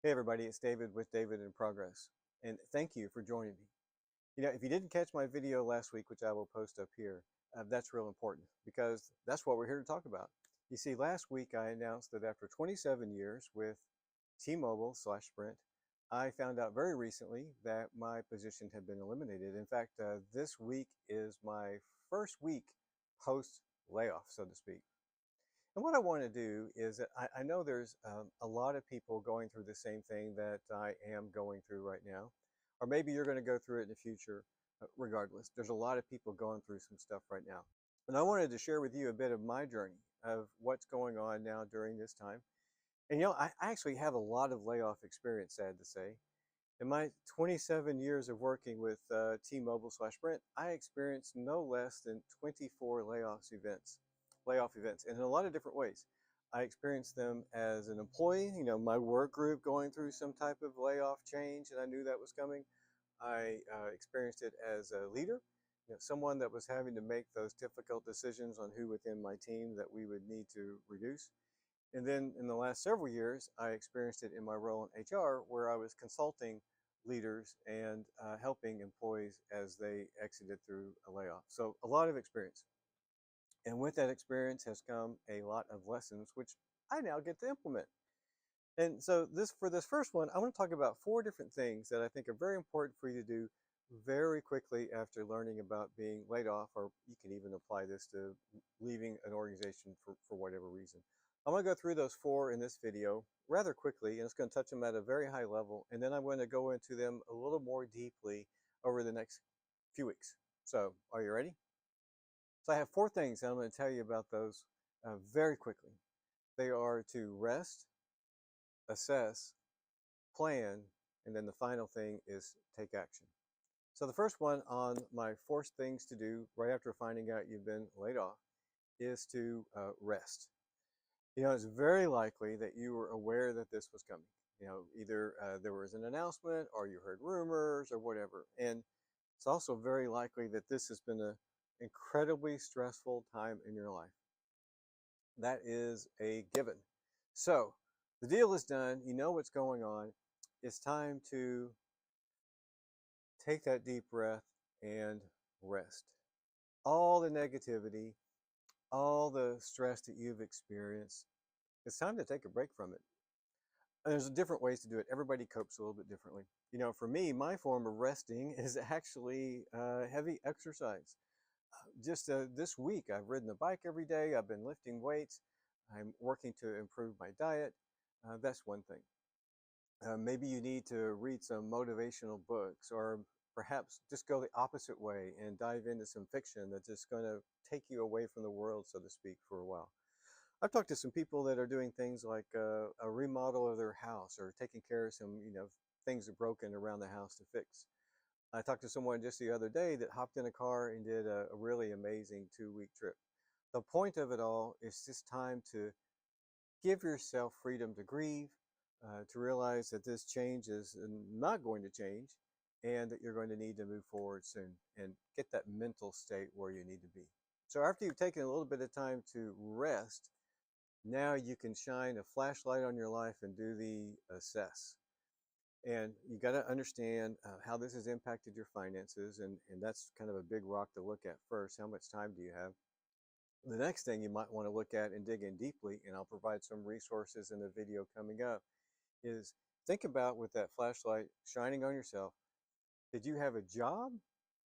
Hey everybody, it's David with David in Progress, and thank you for joining me. If you didn't catch my video last week, which I will post up here, that's real important because that's what we're here to talk about. You see, last week I announced that after 27 years with T-Mobile slash Sprint, I found out very recently that my position had been eliminated. In fact, this week is my first week post layoff, so to speak. And what I want to do is that I know there's a lot of people going through the same thing that I am going through right now, or maybe you're going to go through it in the future. Regardless, there's a lot of people going through some stuff right now. And I wanted to share with you a bit of my journey of what's going on now during this time. And I actually have a lot of layoff experience, sad to say. In my 27 years of working with T-Mobile slash Sprint, I experienced no less than 24 layoff events, and in a lot of different ways. I experienced them as an employee, my work group going through some type of layoff change, and I knew that was coming. I experienced it as a leader, someone that was having to make those difficult decisions on who within my team that we would need to reduce. And then in the last several years, I experienced it in my role in HR, where I was consulting leaders and helping employees as they exited through a layoff. So a lot of experience. And with that experience has come a lot of lessons, which I now get to implement. And so for this first one, I want to talk about 4 different things that I think are very important for you to do very quickly after learning about being laid off, or you can even apply this to leaving an organization for whatever reason. I'm going to go through those 4 in this video rather quickly, and it's going to touch them at a very high level, and then I'm going to go into them a little more deeply over the next few weeks. So are you ready? So I have 4 things, and I'm going to tell you about those very quickly. They are to rest, assess, plan, and then the final thing is take action. So the first one on my 4 things to do right after finding out you've been laid off is to rest. It's very likely that you were aware that this was coming. Either there was an announcement or you heard rumors or whatever. And it's also very likely that this has been an incredibly stressful time in your life. That is a given. So the deal is done. You know what's going on. It's time to take that deep breath and rest. All the negativity, all the stress that you've experienced, it's time to take a break from it. And there's different ways to do it. Everybody copes a little bit differently. For me, my form of resting is actually heavy exercise. Just this week, I've ridden a bike every day. I've been lifting weights. I'm working to improve my diet. That's one thing. Maybe you need to read some motivational books, or perhaps just go the opposite way and dive into some fiction that's just going to take you away from the world, so to speak, for a while. I've talked to some people that are doing things like a remodel of their house, or taking care of some, things that are broken around the house to fix. I talked to someone just the other day that hopped in a car and did a really amazing 2-week trip. The point of it all is just time to give yourself freedom to grieve, to realize that this change is not going to change, and that you're going to need to move forward soon and get that mental state where you need to be. So after you've taken a little bit of time to rest, now you can shine a flashlight on your life and do the assess. And you got to understand how this has impacted your finances, and that's kind of a big rock to look at first. How much time do you have? The next thing you might want to look at and dig in deeply, and I'll provide some resources in the video coming up, is think about, with that flashlight shining on yourself, did you have a job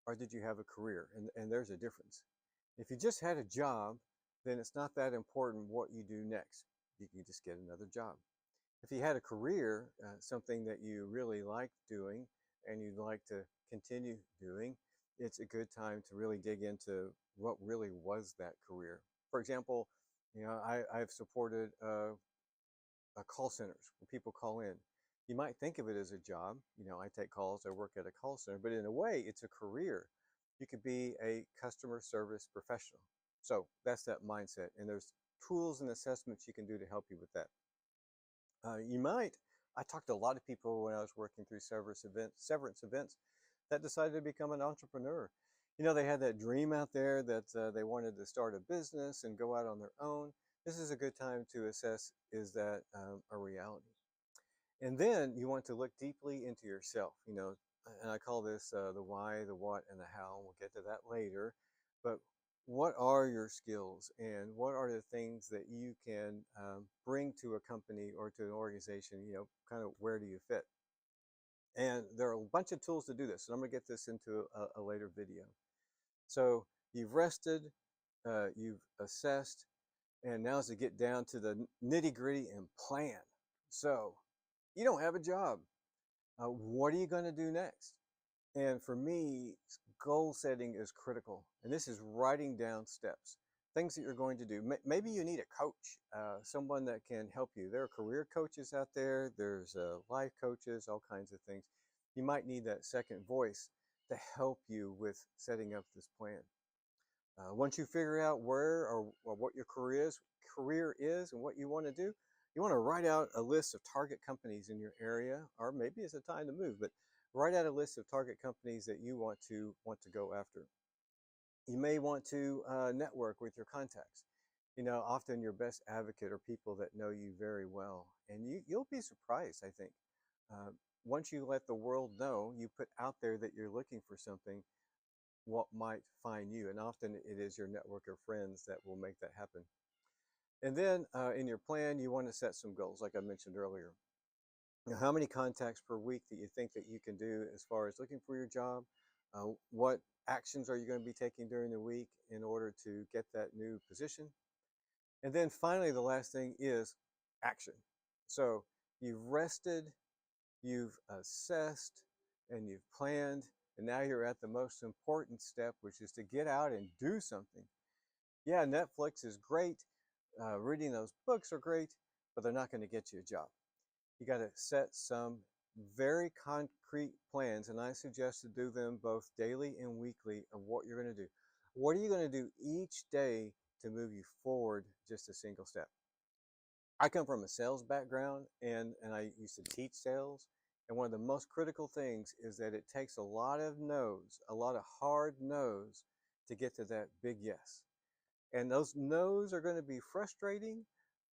or did you have a career? And there's a difference. If you just had a job, then it's not that important what you do next. You can just get another job. If you had a career, something that you really liked doing and you'd like to continue doing, it's a good time to really dig into what really was that career. For example, I've supported call centers where people call in. You might think of it as a job. I take calls, I work at a call center, but in a way, it's a career. You could be a customer service professional. So that's that mindset. And there's tools and assessments you can do to help you with that. I talked to a lot of people when I was working through severance events that decided to become an entrepreneur. They had that dream out there that they wanted to start a business and go out on their own. This is a good time to assess, is that a reality? And then you want to look deeply into yourself, and I call this the why, the what, and the how. We'll get to that later. But what are your skills and what are the things that you can bring to a company or to an organization? Kind of where do you fit? And there are a bunch of tools to do this. And I'm going to get this into a later video. So you've rested, you've assessed, and now is to get down to the nitty gritty and plan. So you don't have a job. What are you going to do next? And for me, goal setting is critical. And this is writing down steps, things that you're going to do. Maybe you need a coach, someone that can help you. There are career coaches out there, there's life coaches, all kinds of things. You might need that second voice to help you with setting up this plan. Once you figure out where or what your career is and what you want to do, you want to write out a list of target companies in your area, or maybe it's a time to move, but write out a list of target companies that you want to go after. You may want to network with your contacts. Often your best advocate are people that know you very well, and you'll be surprised, I think. Uh, Once you let the world know, you put out there that you're looking for something, what might find you, and often it is your network of friends that will make that happen. And then in your plan, you want to set some goals, like I mentioned earlier. How many contacts per week that you think that you can do as far as looking for your job? What actions are you going to be taking during the week in order to get that new position? And then finally, the last thing is action. So you've rested, you've assessed, and you've planned, and now you're at the most important step, which is to get out and do something. Yeah, Netflix is great. Reading those books are great, but they're not going to get you a job. You got to set some very concrete plans, and I suggest to do them both daily and weekly of what you're going to do. What are you going to do each day to move you forward just a single step? I come from a sales background, and I used to teach sales. And one of the most critical things is that it takes a lot of no's, a lot of hard no's to get to that big yes. And those no's are going to be frustrating.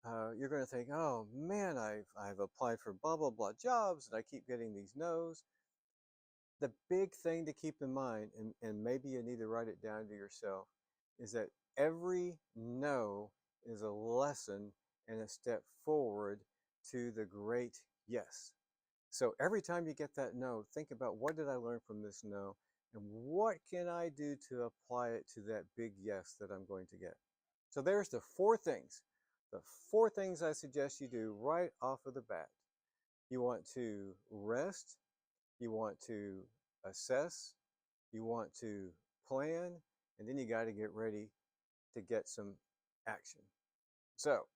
You're going to think, oh man, I've applied for blah, blah, blah jobs and I keep getting these no's. The big thing to keep in mind, and maybe you need to write it down to yourself, is that every no is a lesson and a step forward to the great yes. So every time you get that no, think about, what did I learn from this no? And what can I do to apply it to that big yes that I'm going to get? So there's the four things. The four things I suggest you do right off of the bat. You want to rest, you want to assess, you want to plan, and then you got to get ready to get some action. So,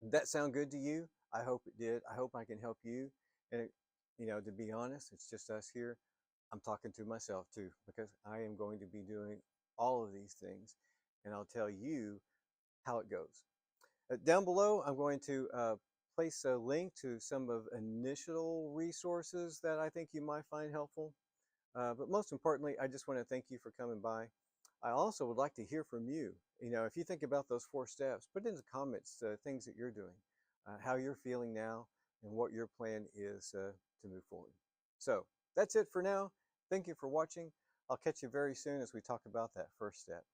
did that sound good to you? I hope it did. I hope I can help you. And, to be honest, it's just us here. I'm talking to myself too, because I am going to be doing all of these things, and I'll tell you how it goes. Down below, I'm going to place a link to some of initial resources that I think you might find helpful. But most importantly, I just want to thank you for coming by. I also would like to hear from you. If you think about those four steps, put in the comments things that you're doing, how you're feeling now, and what your plan is to move forward. So that's it for now. Thank you for watching. I'll catch you very soon as we talk about that first step.